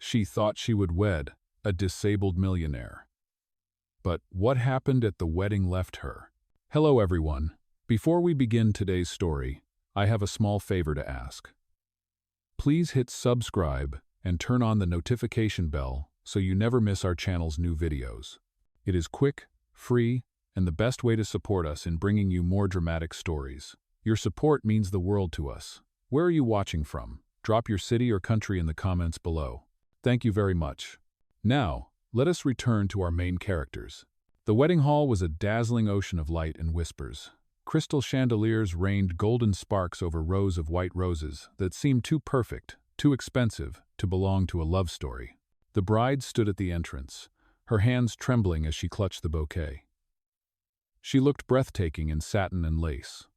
She thought she would wed a disabled millionaire. But what happened at the wedding left her. Hello everyone. Before we begin today's story, I have a small favor to ask. Please hit subscribe and turn on the notification bell so you never miss our channel's new videos. It is quick, free, and the best way to support us in bringing you more dramatic stories. Your support means the world to us. Where are you watching from? Drop your city or country in the comments below. Thank you very much. Now, let us return to our main characters. The wedding hall was a dazzling ocean of light and whispers. Crystal chandeliers rained golden sparks over rows of white roses that seemed too perfect, too expensive, to belong to a love story. The bride stood at the entrance, her hands trembling as she clutched the bouquet. She looked breathtaking in satin and lace,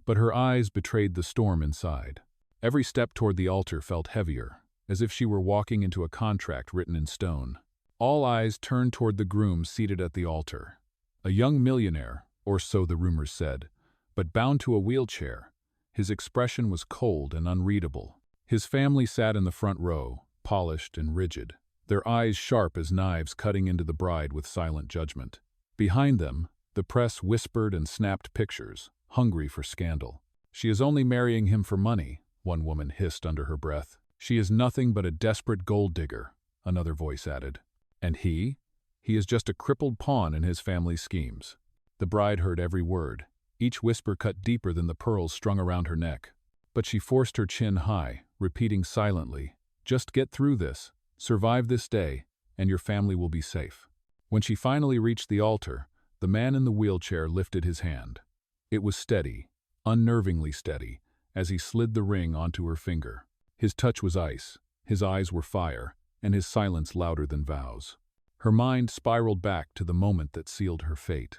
but her eyes betrayed the storm inside. Every step toward the altar felt heavier, as if she were walking into a contract written in stone. All eyes turned toward the groom seated at the altar. A young millionaire, or so the rumors said, but bound to a wheelchair. His expression was cold and unreadable. His family sat in the front row, polished and rigid, their eyes sharp as knives cutting into the bride with silent judgment. Behind them, the press whispered and snapped pictures, hungry for scandal. "She is only marrying him for money," one woman hissed under her breath. "She is nothing but a desperate gold digger," another voice added. "And he? He is just a crippled pawn in his family's schemes." The bride heard every word. Each whisper cut deeper than the pearls strung around her neck. But she forced her chin high, repeating silently, "Just get through this, survive this day, and your family will be safe." When she finally reached the altar, the man in the wheelchair lifted his hand. It was steady, unnervingly steady, as he slid the ring onto her finger. His touch was ice, his eyes were fire, and his silence louder than vows. Her mind spiraled back to the moment that sealed her fate.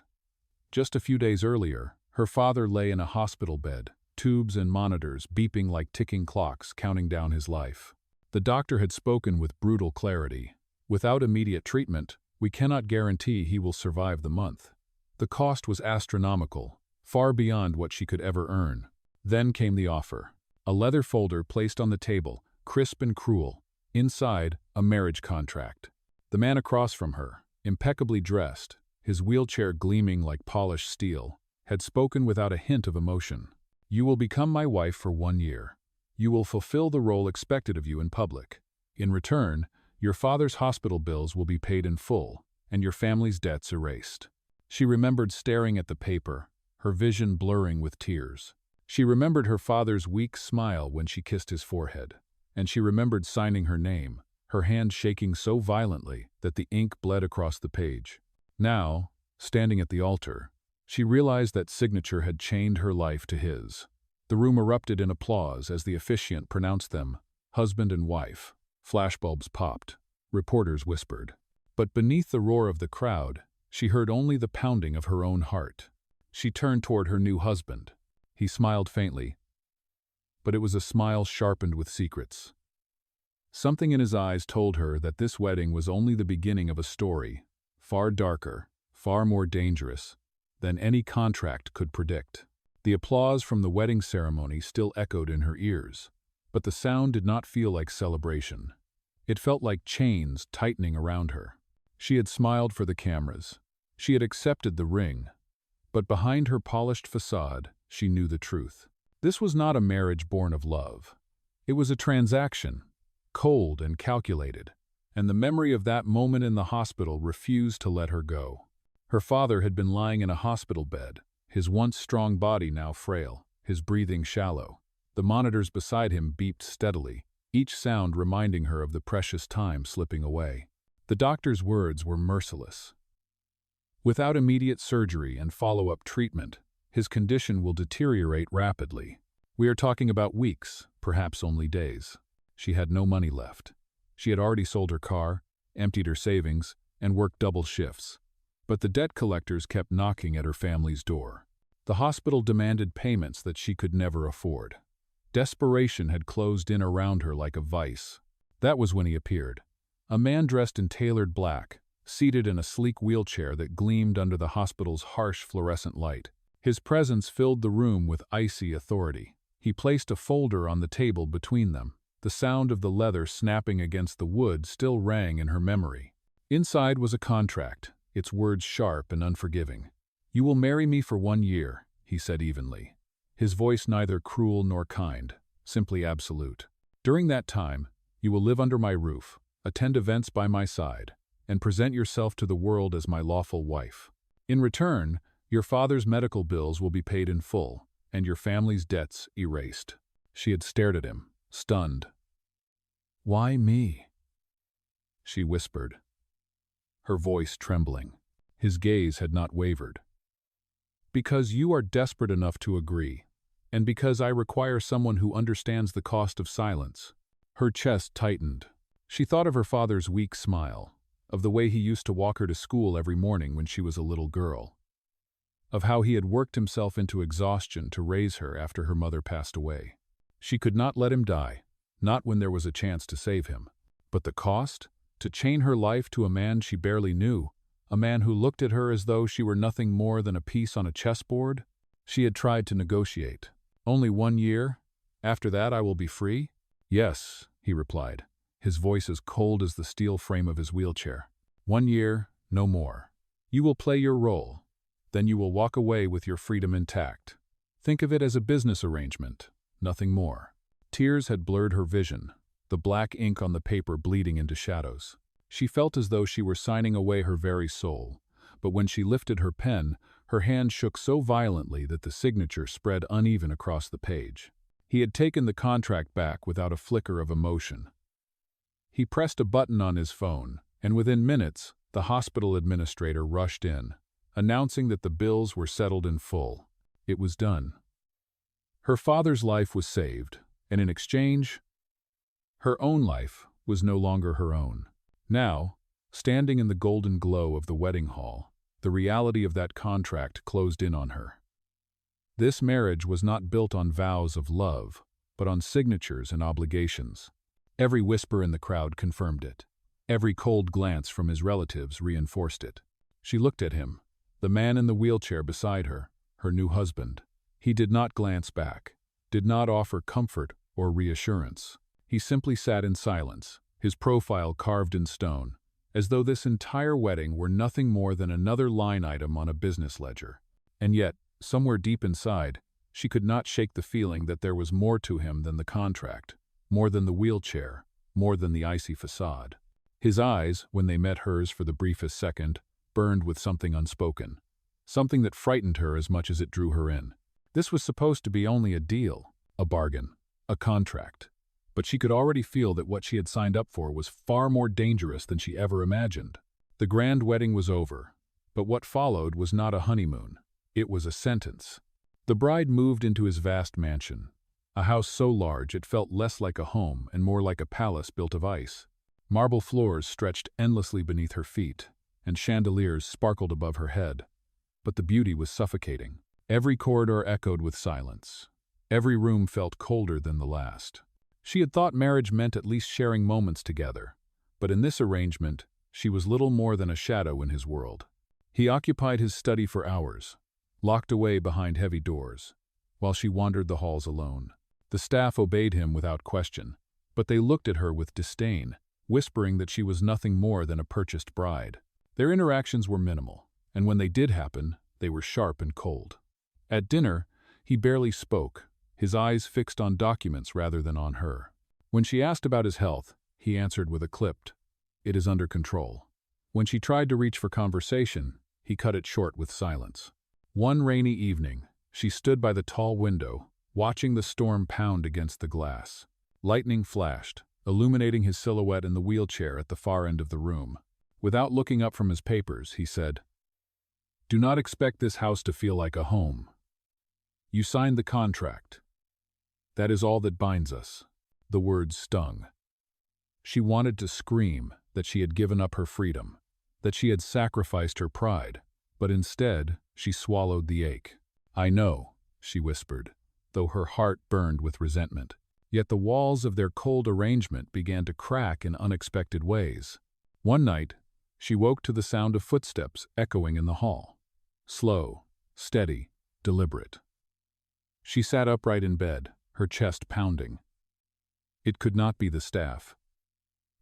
Just a few days earlier, her father lay in a hospital bed, tubes and monitors beeping like ticking clocks counting down his life. The doctor had spoken with brutal clarity. "Without immediate treatment, we cannot guarantee he will survive the month." The cost was astronomical, far beyond what she could ever earn. Then came the offer. A leather folder placed on the table, crisp and cruel. Inside, a marriage contract. The man across from her, impeccably dressed, his wheelchair gleaming like polished steel, had spoken without a hint of emotion. "You will become my wife for 1 year. You will fulfill the role expected of you in public. In return, your father's hospital bills will be paid in full, and your family's debts erased." She remembered staring at the paper, her vision blurring with tears. She remembered her father's weak smile when she kissed his forehead, and she remembered signing her name, her hand shaking so violently that the ink bled across the page. Now, standing at the altar, she realized that signature had chained her life to his. The room erupted in applause as the officiant pronounced them husband and wife. Flashbulbs popped. Reporters whispered. But beneath the roar of the crowd, she heard only the pounding of her own heart. She turned toward her new husband. He smiled faintly, but it was a smile sharpened with secrets. Something in his eyes told her that this wedding was only the beginning of a story, far darker, far more dangerous than any contract could predict. The applause from the wedding ceremony still echoed in her ears, but the sound did not feel like celebration. It felt like chains tightening around her. She had smiled for the cameras. She had accepted the ring. But behind her polished facade, she knew the truth. This was not a marriage born of love. It was a transaction, cold and calculated, and the memory of that moment in the hospital refused to let her go. Her father had been lying in a hospital bed, his once strong body now frail, his breathing shallow. The monitors beside him beeped steadily, each sound reminding her of the precious time slipping away. The doctor's words were merciless. "Without immediate surgery and follow-up treatment, his condition will deteriorate rapidly. We are talking about weeks, perhaps only days." She had no money left. She had already sold her car, emptied her savings, and worked double shifts. But the debt collectors kept knocking at her family's door. The hospital demanded payments that she could never afford. Desperation had closed in around her like a vice. That was when he appeared. A man dressed in tailored black, seated in a sleek wheelchair that gleamed under the hospital's harsh fluorescent light. His presence filled the room with icy authority. He placed a folder on the table between them. The sound of the leather snapping against the wood still rang in her memory. Inside was a contract, its words sharp and unforgiving. "You will marry me for 1 year," he said evenly. His voice neither cruel nor kind, simply absolute. "During that time, you will live under my roof, attend events by my side, and present yourself to the world as my lawful wife. In return, your father's medical bills will be paid in full, and your family's debts erased." She had stared at him, stunned. "Why me?" she whispered, her voice trembling. His gaze had not wavered. "Because you are desperate enough to agree, and because I require someone who understands the cost of silence." Her chest tightened. She thought of her father's weak smile, of the way he used to walk her to school every morning when she was a little girl, of how he had worked himself into exhaustion to raise her after her mother passed away. She could not let him die, not when there was a chance to save him. But the cost? To chain her life to a man she barely knew, a man who looked at her as though she were nothing more than a piece on a chessboard? She had tried to negotiate. "Only 1 year? After that I will be free?" "Yes," he replied, his voice as cold as the steel frame of his wheelchair. "1 year, no more. You will play your role. Then you will walk away with your freedom intact. Think of it as a business arrangement, nothing more." Tears had blurred her vision, the black ink on the paper bleeding into shadows. She felt as though she were signing away her very soul, but when she lifted her pen, her hand shook so violently that the signature spread uneven across the page. He had taken the contract back without a flicker of emotion. He pressed a button on his phone, and within minutes, the hospital administrator rushed in, announcing that the bills were settled in full. It was done. Her father's life was saved, and in exchange, her own life was no longer her own. Now, standing in the golden glow of the wedding hall, the reality of that contract closed in on her. This marriage was not built on vows of love, but on signatures and obligations. Every whisper in the crowd confirmed it. Every cold glance from his relatives reinforced it. She looked at him, the man in the wheelchair beside her, her new husband. He did not glance back, did not offer comfort or reassurance. He simply sat in silence, his profile carved in stone, as though this entire wedding were nothing more than another line item on a business ledger. And yet, somewhere deep inside, she could not shake the feeling that there was more to him than the contract, more than the wheelchair, more than the icy facade. His eyes, when they met hers for the briefest second, burned with something unspoken, something that frightened her as much as it drew her in. This was supposed to be only a deal, a bargain, a contract. But she could already feel that what she had signed up for was far more dangerous than she ever imagined. The grand wedding was over, but what followed was not a honeymoon. It was a sentence. The bride moved into his vast mansion, a house so large it felt less like a home and more like a palace built of ice. Marble floors stretched endlessly beneath her feet, and chandeliers sparkled above her head. But the beauty was suffocating. Every corridor echoed with silence. Every room felt colder than the last. She had thought marriage meant at least sharing moments together, but in this arrangement, she was little more than a shadow in his world. He occupied his study for hours, locked away behind heavy doors, while she wandered the halls alone. The staff obeyed him without question, but they looked at her with disdain, whispering that she was nothing more than a purchased bride. Their interactions were minimal, and when they did happen, they were sharp and cold. At dinner, he barely spoke, his eyes fixed on documents rather than on her. When she asked about his health, he answered with a clipped, "It is under control." When she tried to reach for conversation, he cut it short with silence. One rainy evening, she stood by the tall window, watching the storm pound against the glass. Lightning flashed, illuminating his silhouette in the wheelchair at the far end of the room. Without looking up from his papers, he said, "Do not expect this house to feel like a home. You signed the contract. That is all that binds us." The words stung. She wanted to scream that she had given up her freedom, that she had sacrificed her pride, but instead she swallowed the ache. "I know," she whispered, though her heart burned with resentment. Yet the walls of their cold arrangement began to crack in unexpected ways. One night, she woke to the sound of footsteps echoing in the hall. Slow, steady, deliberate. She sat upright in bed, her chest pounding. It could not be the staff.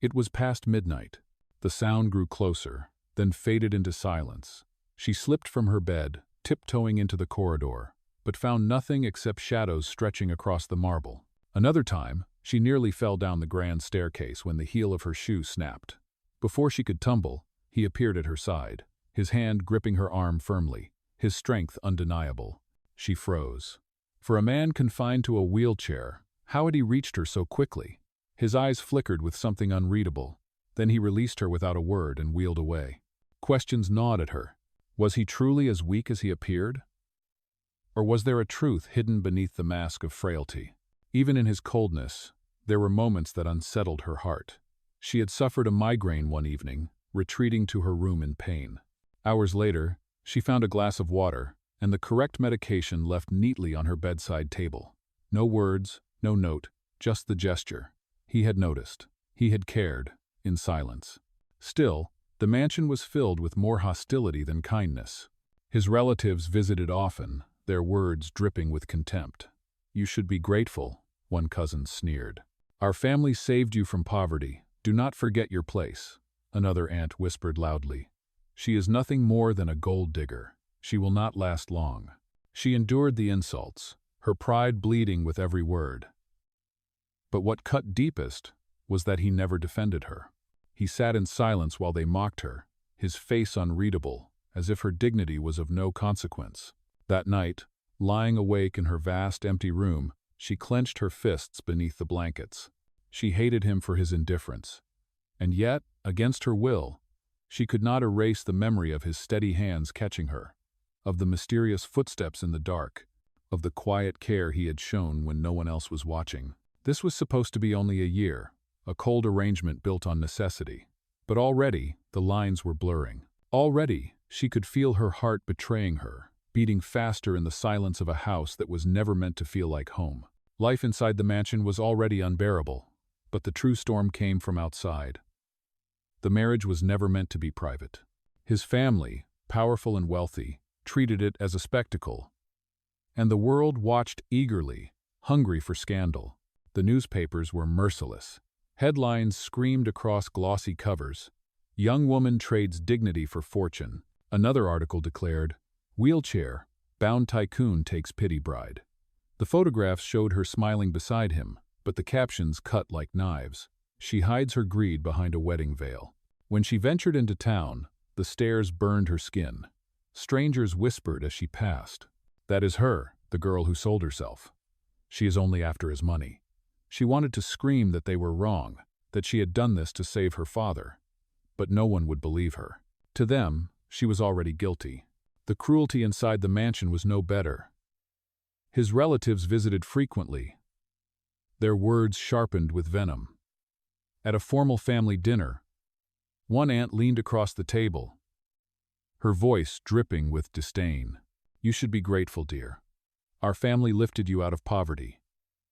It was past midnight. The sound grew closer, then faded into silence. She slipped from her bed, tiptoeing into the corridor, but found nothing except shadows stretching across the marble. Another time, she nearly fell down the grand staircase when the heel of her shoe snapped. Before she could tumble, he appeared at her side, his hand gripping her arm firmly, his strength undeniable. She froze. For a man confined to a wheelchair, how had he reached her so quickly? His eyes flickered with something unreadable. Then he released her without a word and wheeled away. Questions gnawed at her. Was he truly as weak as he appeared? Or was there a truth hidden beneath the mask of frailty? Even in his coldness, there were moments that unsettled her heart. She had suffered a migraine one evening, retreating to her room in pain. Hours later, she found a glass of water and the correct medication left neatly on her bedside table. No words, no note, just the gesture. He had noticed. He had cared, in silence. Still, the mansion was filled with more hostility than kindness. His relatives visited often, their words dripping with contempt. "You should be grateful," one cousin sneered. "Our family saved you from poverty. Do not forget your place," another aunt whispered loudly. "She is nothing more than a gold digger. She will not last long." She endured the insults, her pride bleeding with every word. But what cut deepest was that he never defended her. He sat in silence while they mocked her, his face unreadable, as if her dignity was of no consequence. That night, lying awake in her vast empty room, she clenched her fists beneath the blankets. She hated him for his indifference. And yet, against her will, she could not erase the memory of his steady hands catching her, of the mysterious footsteps in the dark, of the quiet care he had shown when no one else was watching. This was supposed to be only a year, a cold arrangement built on necessity. But already, the lines were blurring. Already, she could feel her heart betraying her, beating faster in the silence of a house that was never meant to feel like home. Life inside the mansion was already unbearable, but the true storm came from outside. The marriage was never meant to be private. His family, powerful and wealthy, treated it as a spectacle. And the world watched eagerly, hungry for scandal. The newspapers were merciless. Headlines screamed across glossy covers. "Young woman trades dignity for fortune." Another article declared, "Wheelchair, bound tycoon takes pity bride." The photographs showed her smiling beside him, but the captions cut like knives. "She hides her greed behind a wedding veil." When she ventured into town, the stares burned her skin. Strangers whispered as she passed, "That is her, the girl who sold herself. She is only after his money." She wanted to scream that they were wrong, that she had done this to save her father. But no one would believe her. To them, she was already guilty. The cruelty inside the mansion was no better. His relatives visited frequently, their words sharpened with venom. At a formal family dinner, one aunt leaned across the table, her voice dripping with disdain. "You should be grateful, dear. Our family lifted you out of poverty.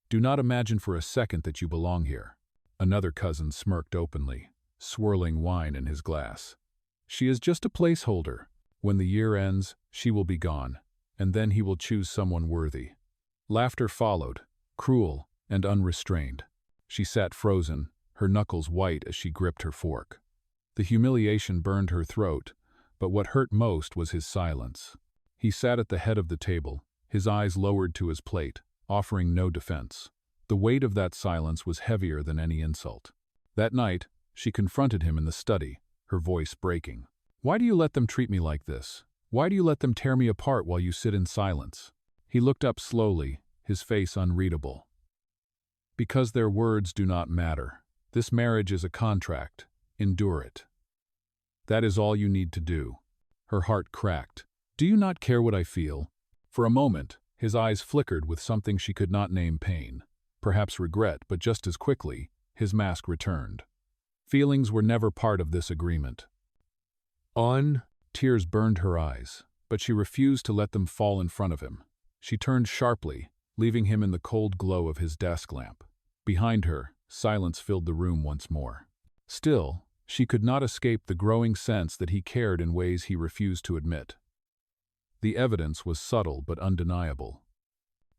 Do not imagine for a second that you belong here." Another cousin smirked openly, swirling wine in his glass. "She is just a placeholder. When the year ends, she will be gone, and then he will choose someone worthy." Laughter followed, cruel and unrestrained. She sat frozen, her knuckles white as she gripped her fork. The humiliation burned her throat, but what hurt most was his silence. He sat at the head of the table, his eyes lowered to his plate, offering no defense. The weight of that silence was heavier than any insult. That night, she confronted him in the study, her voice breaking. "Why do you let them treat me like this? Why do you let them tear me apart while you sit in silence?" He looked up slowly, his face unreadable. "Because their words do not matter. This marriage is a contract. Endure it. That is all you need to do." Her heart cracked. "Do you not care what I feel?" For a moment, his eyes flickered with something she could not name: pain, perhaps regret, but just as quickly, his mask returned. Feelings were never part of this agreement. Tears burned her eyes, but she refused to let them fall in front of him. She turned sharply, leaving him in the cold glow of his desk lamp. Behind her, silence filled the room once more. Still, she could not escape the growing sense that he cared in ways he refused to admit. The evidence was subtle but undeniable.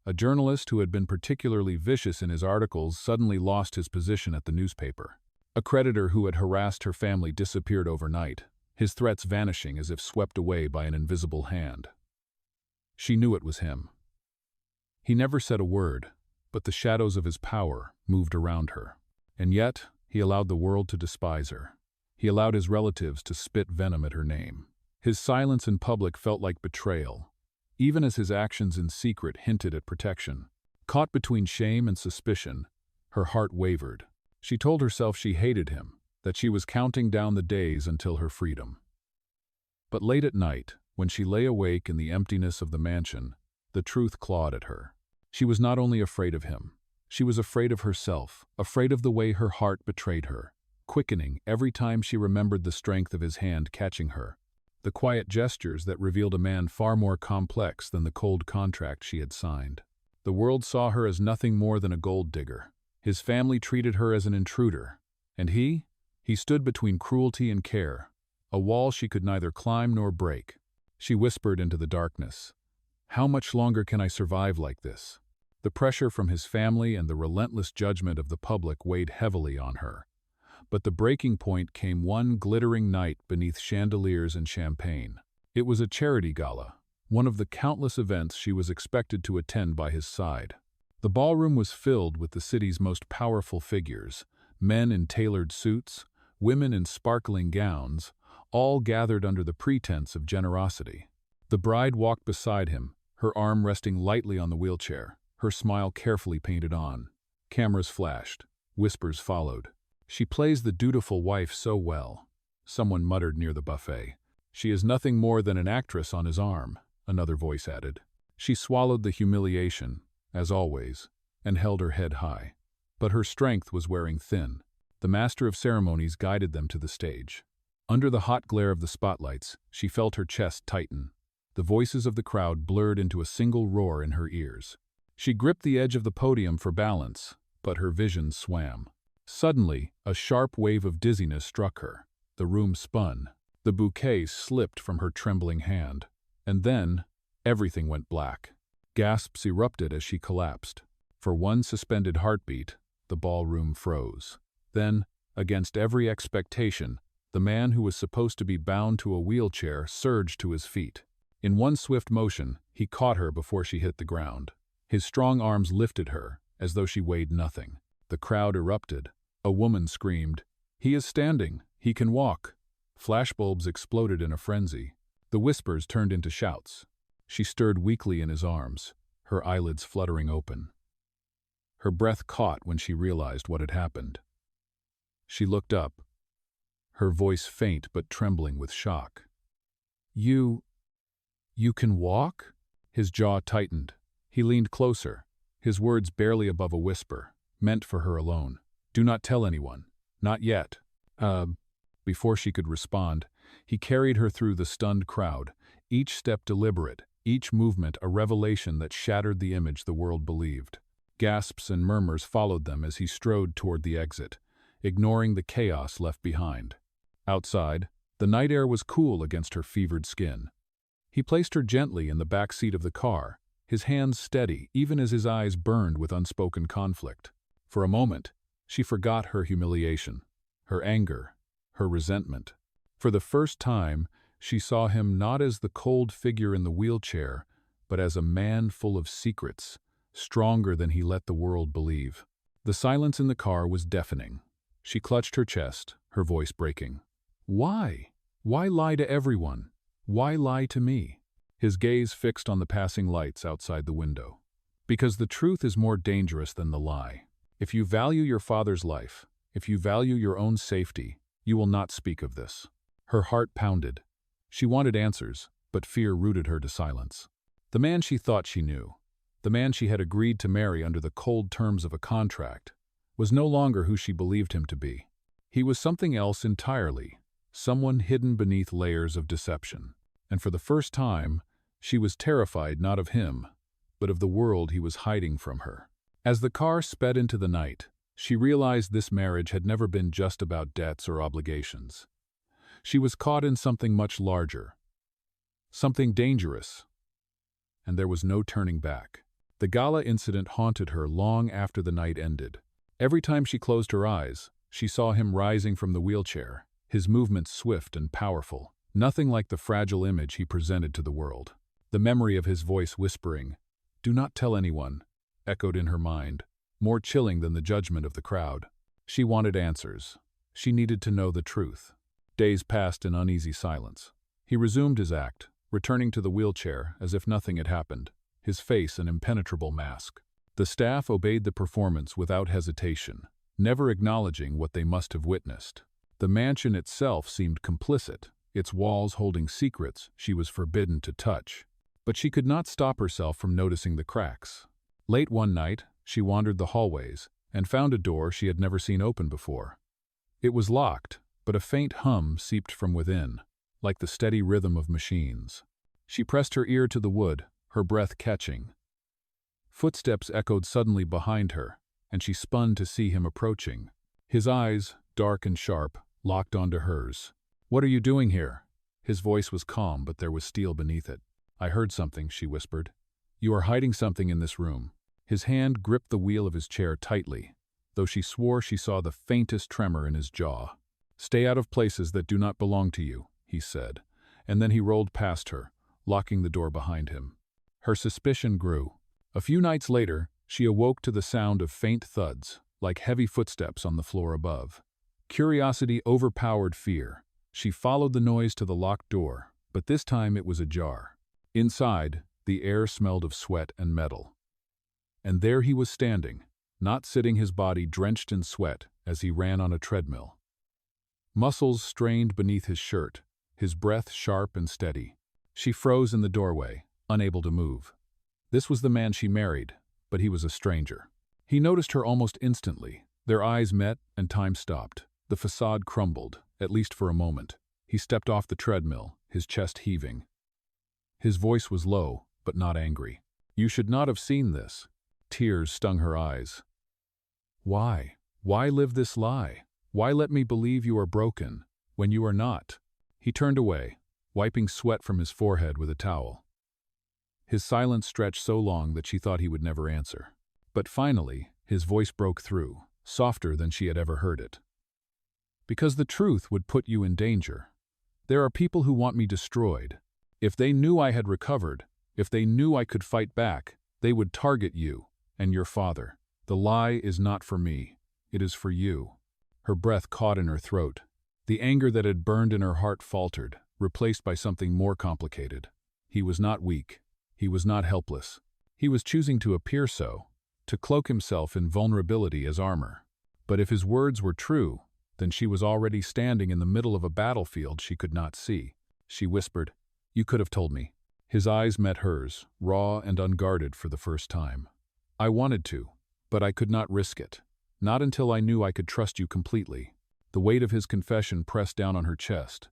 A journalist who had been particularly vicious in his articles suddenly lost his position at the newspaper. A creditor who had harassed her family disappeared overnight, his threats vanishing as if swept away by an invisible hand. She knew it was him. He never said a word, but the shadows of his power moved around her. And yet, he allowed the world to despise her. He allowed his relatives to spit venom at her name. His silence in public felt like betrayal, even as his actions in secret hinted at protection. Caught between shame and suspicion, her heart wavered. She told herself she hated him, that she was counting down the days until her freedom. But late at night, when she lay awake in the emptiness of the mansion, the truth clawed at her. She was not only afraid of him, she was afraid of herself, afraid of the way her heart betrayed her, quickening every time she remembered the strength of his hand catching her, the quiet gestures that revealed a man far more complex than the cold contract she had signed. The world saw her as nothing more than a gold digger. His family treated her as an intruder. And he stood between cruelty and care, a wall she could neither climb nor break. She whispered into the darkness, "How much longer can I survive like this?" The pressure from his family and the relentless judgment of the public weighed heavily on her. But the breaking point came one glittering night beneath chandeliers and champagne. It was a charity gala, one of the countless events she was expected to attend by his side. The ballroom was filled with the city's most powerful figures, men in tailored suits, women in sparkling gowns, all gathered under the pretense of generosity. The bride walked beside him, her arm resting lightly on the wheelchair, her smile carefully painted on. Cameras flashed, whispers followed. "She plays the dutiful wife so well," someone muttered near the buffet. "She is nothing more than an actress on his arm," another voice added. She swallowed the humiliation, as always, and held her head high. But her strength was wearing thin. The master of ceremonies guided them to the stage. Under the hot glare of the spotlights, she felt her chest tighten. The voices of the crowd blurred into a single roar in her ears. She gripped the edge of the podium for balance, but her vision swam. Suddenly, a sharp wave of dizziness struck her. The room spun. The bouquet slipped from her trembling hand. And then, everything went black. Gasps erupted as she collapsed. For one suspended heartbeat, the ballroom froze. Then, against every expectation, the man who was supposed to be bound to a wheelchair surged to his feet. In one swift motion, he caught her before she hit the ground. His strong arms lifted her, as though she weighed nothing. The crowd erupted. A woman screamed, "He is standing! He can walk!" Flashbulbs exploded in a frenzy. The whispers turned into shouts. She stirred weakly in his arms, her eyelids fluttering open. Her breath caught when she realized what had happened. She looked up, her voice faint but trembling with shock. You can walk?" His jaw tightened. He leaned closer, his words barely above a whisper, meant for her alone. "Do not tell anyone. Not yet." Before she could respond, he carried her through the stunned crowd, each step deliberate, each movement a revelation that shattered the image the world believed. Gasps and murmurs followed them as he strode toward the exit, ignoring the chaos left behind. Outside, the night air was cool against her fevered skin. He placed her gently in the back seat of the car, his hands steady even as his eyes burned with unspoken conflict. For a moment, she forgot her humiliation, her anger, her resentment. For the first time, she saw him not as the cold figure in the wheelchair, but as a man full of secrets, stronger than he let the world believe. The silence in the car was deafening. She clutched her chest, her voice breaking. "Why? Why lie to everyone? Why lie to me?" His gaze fixed on the passing lights outside the window. "Because the truth is more dangerous than the lie. If you value your father's life, if you value your own safety, you will not speak of this." Her heart pounded. She wanted answers, but fear rooted her to silence. The man she thought she knew, the man she had agreed to marry under the cold terms of a contract, was no longer who she believed him to be. He was something else entirely, someone hidden beneath layers of deception. And for the first time, she was terrified not of him, but of the world he was hiding from her. As the car sped into the night, she realized this marriage had never been just about debts or obligations. She was caught in something much larger, something dangerous, and there was no turning back. The gala incident haunted her long after the night ended. Every time she closed her eyes, she saw him rising from the wheelchair, his movements swift and powerful, nothing like the fragile image he presented to the world. The memory of his voice whispering, "Do not tell anyone," echoed in her mind, more chilling than the judgment of the crowd. She wanted answers. She needed to know the truth. Days passed in uneasy silence. He resumed his act, returning to the wheelchair as if nothing had happened, his face an impenetrable mask. The staff obeyed the performance without hesitation, never acknowledging what they must have witnessed. The mansion itself seemed complicit, its walls holding secrets she was forbidden to touch. But she could not stop herself from noticing the cracks. Late one night, she wandered the hallways and found a door she had never seen open before. It was locked, but a faint hum seeped from within, like the steady rhythm of machines. She pressed her ear to the wood, her breath catching. Footsteps echoed suddenly behind her, and she spun to see him approaching. His eyes, dark and sharp, locked onto hers. "What are you doing here?" His voice was calm, but there was steel beneath it. "I heard something," she whispered. "You are hiding something in this room." His hand gripped the wheel of his chair tightly, though she swore she saw the faintest tremor in his jaw. "Stay out of places that do not belong to you," he said, and then he rolled past her, locking the door behind him. Her suspicion grew. A few nights later, she awoke to the sound of faint thuds, like heavy footsteps on the floor above. Curiosity overpowered fear. She followed the noise to the locked door, but this time it was ajar. Inside, the air smelled of sweat and metal. And there he was standing, not sitting, his body drenched in sweat as he ran on a treadmill. Muscles strained beneath his shirt, his breath sharp and steady. She froze in the doorway, unable to move. This was the man she married, but he was a stranger. He noticed her almost instantly. Their eyes met and time stopped. The facade crumbled, at least for a moment. He stepped off the treadmill, his chest heaving. His voice was low, but not angry. "You should not have seen this." Tears stung her eyes. "Why? Why live this lie? Why let me believe you are broken, when you are not?" He turned away, wiping sweat from his forehead with a towel. His silence stretched so long that she thought he would never answer. But finally, his voice broke through, softer than she had ever heard it. "Because the truth would put you in danger. There are people who want me destroyed. If they knew I had recovered, if they knew I could fight back, they would target you and your father. The lie is not for me. It is for you." Her breath caught in her throat. The anger that had burned in her heart faltered, replaced by something more complicated. He was not weak. He was not helpless. He was choosing to appear so, to cloak himself in vulnerability as armor. But if his words were true, then she was already standing in the middle of a battlefield she could not see. She whispered, "You could have told me." His eyes met hers, raw and unguarded for the first time. "I wanted to, but I could not risk it. Not until I knew I could trust you completely." The weight of his confession pressed down on her chest.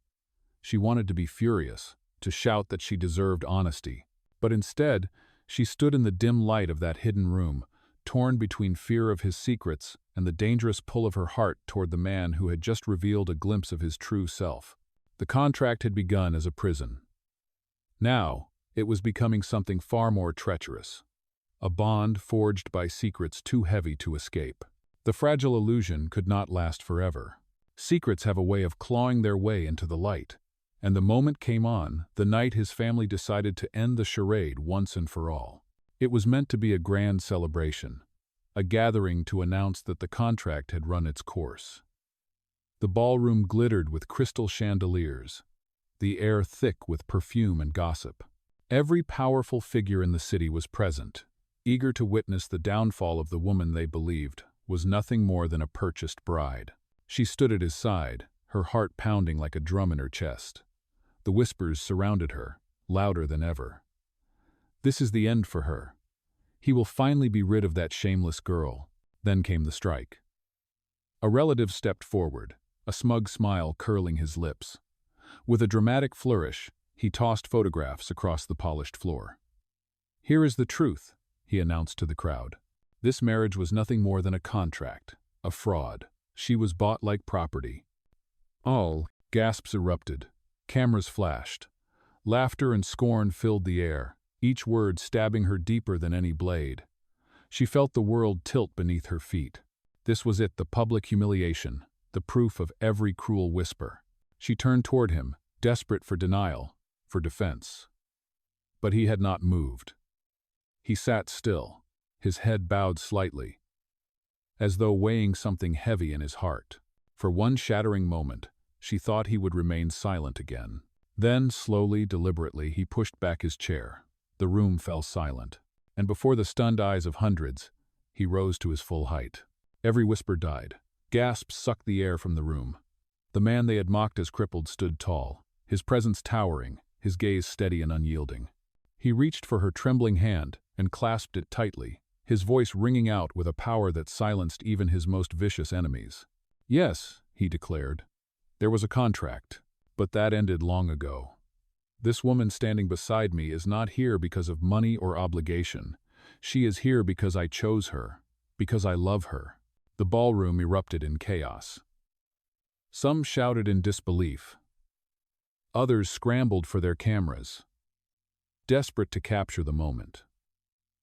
She wanted to be furious, to shout that she deserved honesty. But instead, she stood in the dim light of that hidden room, torn between fear of his secrets and the dangerous pull of her heart toward the man who had just revealed a glimpse of his true self. The contract had begun as a prison. Now, it was becoming something far more treacherous. A bond forged by secrets too heavy to escape. The fragile illusion could not last forever. Secrets have a way of clawing their way into the light. And the moment came on, the night his family decided to end the charade once and for all. It was meant to be a grand celebration, a gathering to announce that the contract had run its course. The ballroom glittered with crystal chandeliers, the air thick with perfume and gossip. Every powerful figure in the city was present, eager to witness the downfall of the woman they believed was nothing more than a purchased bride. She stood at his side, her heart pounding like a drum in her chest. The whispers surrounded her, louder than ever. This is the end for her. He will finally be rid of that shameless girl. Then came the strike. A relative stepped forward, a smug smile curling his lips. With a dramatic flourish, he tossed photographs across the polished floor. "Here is the truth," he announced to the crowd. This marriage was nothing more than a contract, a fraud. She was bought like property. All gasps erupted. Cameras flashed. Laughter and scorn filled the air, each word stabbing her deeper than any blade. She felt the world tilt beneath her feet. This was it, the public humiliation, the proof of every cruel whisper. She turned toward him, desperate for denial, for defense. But he had not moved. He sat still, his head bowed slightly, as though weighing something heavy in his heart. For one shattering moment, she thought he would remain silent again. Then, slowly, deliberately, he pushed back his chair. The room fell silent, and before the stunned eyes of hundreds, he rose to his full height. Every whisper died. Gasps sucked the air from the room. The man they had mocked as crippled stood tall, his presence towering, his gaze steady and unyielding. He reached for her trembling hand and clasped it tightly, his voice ringing out with a power that silenced even his most vicious enemies. "Yes," he declared. "There was a contract, but that ended long ago. This woman standing beside me is not here because of money or obligation. She is here because I chose her, because I love her." The ballroom erupted in chaos. Some shouted in disbelief. Others scrambled for their cameras, desperate to capture the moment.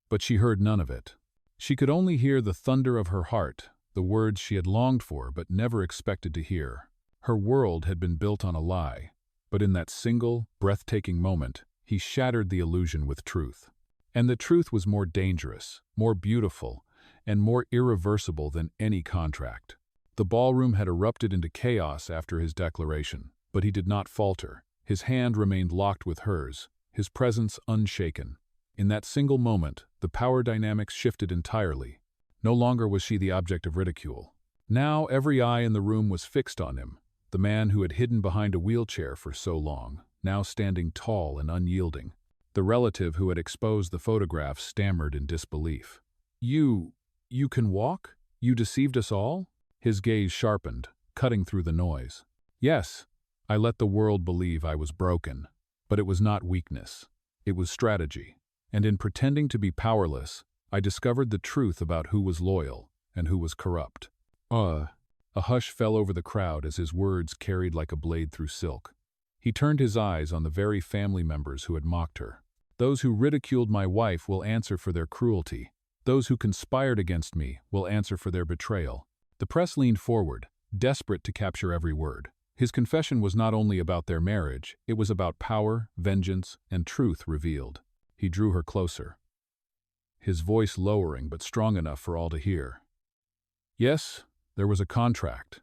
But she heard none of it. She could only hear the thunder of her heart, the words she had longed for but never expected to hear. Her world had been built on a lie, but in that single, breathtaking moment, he shattered the illusion with truth. And the truth was more dangerous, more beautiful, and more irreversible than any contract. The ballroom had erupted into chaos after his declaration, but he did not falter. His hand remained locked with hers, his presence unshaken. In that single moment, the power dynamics shifted entirely. No longer was she the object of ridicule. Now every eye in the room was fixed on him, the man who had hidden behind a wheelchair for so long, now standing tall and unyielding. The relative who had exposed the photographs stammered in disbelief. You can walk? You deceived us all?" His gaze sharpened, cutting through the noise. "Yes, I let the world believe I was broken. But it was not weakness. It was strategy. And in pretending to be powerless, I discovered the truth about who was loyal and who was corrupt." A hush fell over the crowd as his words carried like a blade through silk. He turned his eyes on the very family members who had mocked her. "Those who ridiculed my wife will answer for their cruelty. Those who conspired against me will answer for their betrayal." The press leaned forward, desperate to capture every word. His confession was not only about their marriage, it was about power, vengeance, and truth revealed. He drew her closer, his voice lowering but strong enough for all to hear. "Yes, there was a contract.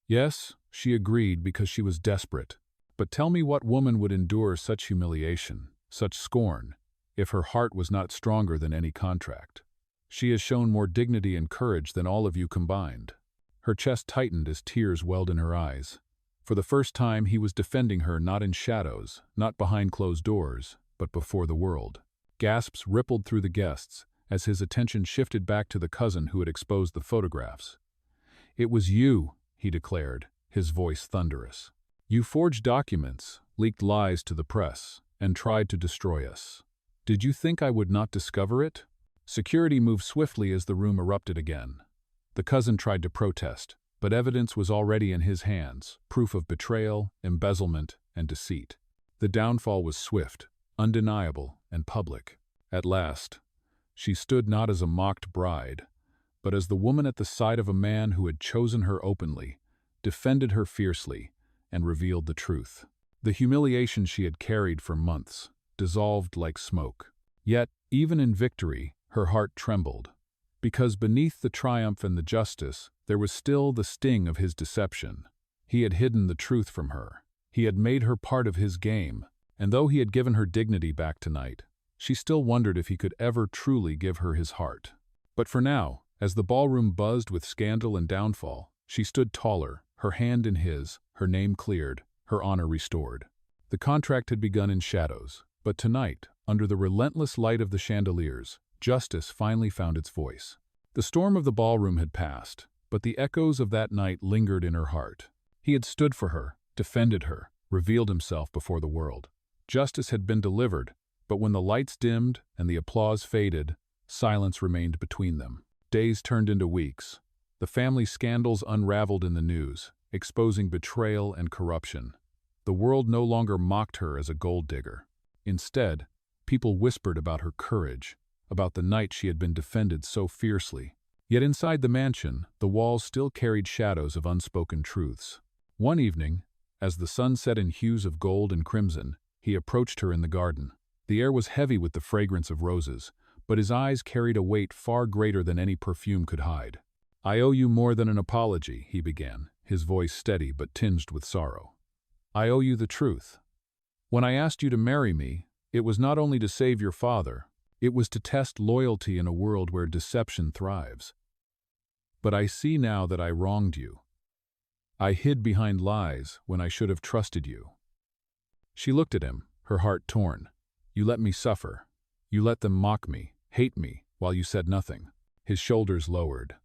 Yes," she agreed because she was desperate. "But tell me what woman would endure such humiliation, such scorn, if her heart was not stronger than any contract? She has shown more dignity and courage than all of you combined." Her chest tightened as tears welled in her eyes. For the first time he was defending her not in shadows, not behind closed doors, but before the world. Gasps rippled through the guests as his attention shifted back to the cousin who had exposed the photographs. "It was you," he declared, his voice thunderous. "You forged documents, leaked lies to the press, and tried to destroy us. Did you think I would not discover it?" Security moved swiftly as the room erupted again. The cousin tried to protest, but evidence was already in his hands, proof of betrayal, embezzlement, and deceit. The downfall was swift, undeniable, and public. At last, she stood not as a mocked bride, but as the woman at the side of a man who had chosen her openly, defended her fiercely, and revealed the truth. The humiliation she had carried for months dissolved like smoke. Yet, even in victory, her heart trembled, because beneath the triumph and the justice, there was still the sting of his deception. He had hidden the truth from her. He had made her part of his game, and though he had given her dignity back tonight, she still wondered if he could ever truly give her his heart. But for now, as the ballroom buzzed with scandal and downfall, she stood taller, her hand in his, her name cleared, her honor restored. The contract had begun in shadows, but tonight, under the relentless light of the chandeliers, justice finally found its voice. The storm of the ballroom had passed, but the echoes of that night lingered in her heart. He had stood for her, defended her, revealed himself before the world. Justice had been delivered, but when the lights dimmed and the applause faded, silence remained between them. Days turned into weeks. The family scandals unraveled in the news, exposing betrayal and corruption. The world no longer mocked her as a gold digger. Instead, People whispered about her courage, about the night she had been defended so fiercely. Yet inside the mansion, the walls still carried shadows of unspoken truths. One evening, as the sun set in hues of gold and crimson, he approached her in the garden. The air was heavy with the fragrance of roses, but his eyes carried a weight far greater than any perfume could hide. "I owe you more than an apology," he began, his voice steady but tinged with sorrow. "I owe you the truth. When I asked you to marry me, it was not only to save your father, it was to test loyalty in a world where deception thrives. But I see now that I wronged you. I hid behind lies when I should have trusted you." She looked at him, her heart torn. "You let me suffer. You let them mock me, hate me, while you said nothing." His shoulders lowered.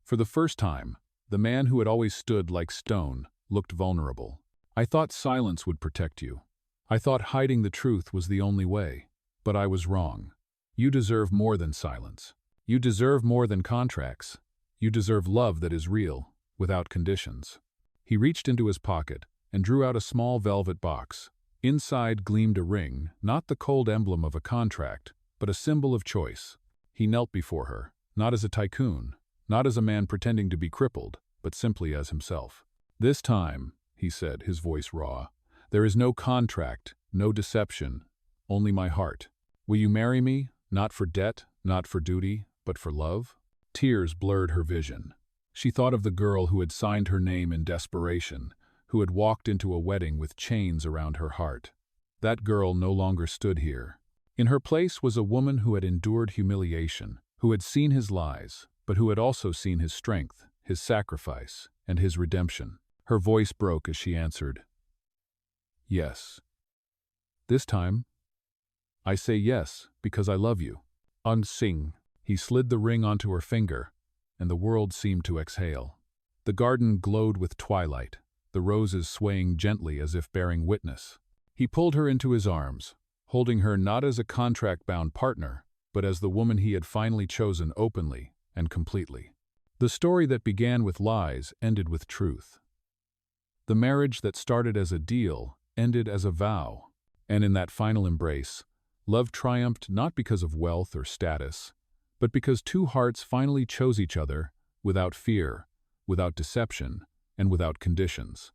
For the first time, the man who had always stood like stone looked vulnerable. "I thought silence would protect you. I thought hiding the truth was the only way. But I was wrong. You deserve more than silence. You deserve more than contracts. You deserve love that is real, without conditions." He reached into his pocket and drew out a small velvet box. Inside gleamed a ring, not the cold emblem of a contract, but a symbol of choice. He knelt before her, not as a tycoon, not as a man pretending to be crippled, but simply as himself. "This time," he said, his voice raw, "there is no contract, no deception, only my heart. Will you marry me, not for debt, not for duty, but for love?" Tears blurred her vision. She thought of the girl who had signed her name in desperation, who had walked into a wedding with chains around her heart. That girl no longer stood here. In her place was a woman who had endured humiliation, who had seen his lies, but who had also seen his strength, his sacrifice, and his redemption. Her voice broke as she answered, "Yes. This time, I say yes because I love you." Unsing. He slid the ring onto her finger, and the world seemed to exhale. The garden glowed with twilight, the roses swaying gently as if bearing witness. He pulled her into his arms, holding her not as a contract-bound partner, but as the woman he had finally chosen openly and completely. The story that began with lies ended with truth. The marriage that started as a deal ended as a vow. And in that final embrace, love triumphed not because of wealth or status, but because two hearts finally chose each other without fear, without deception, and without conditions.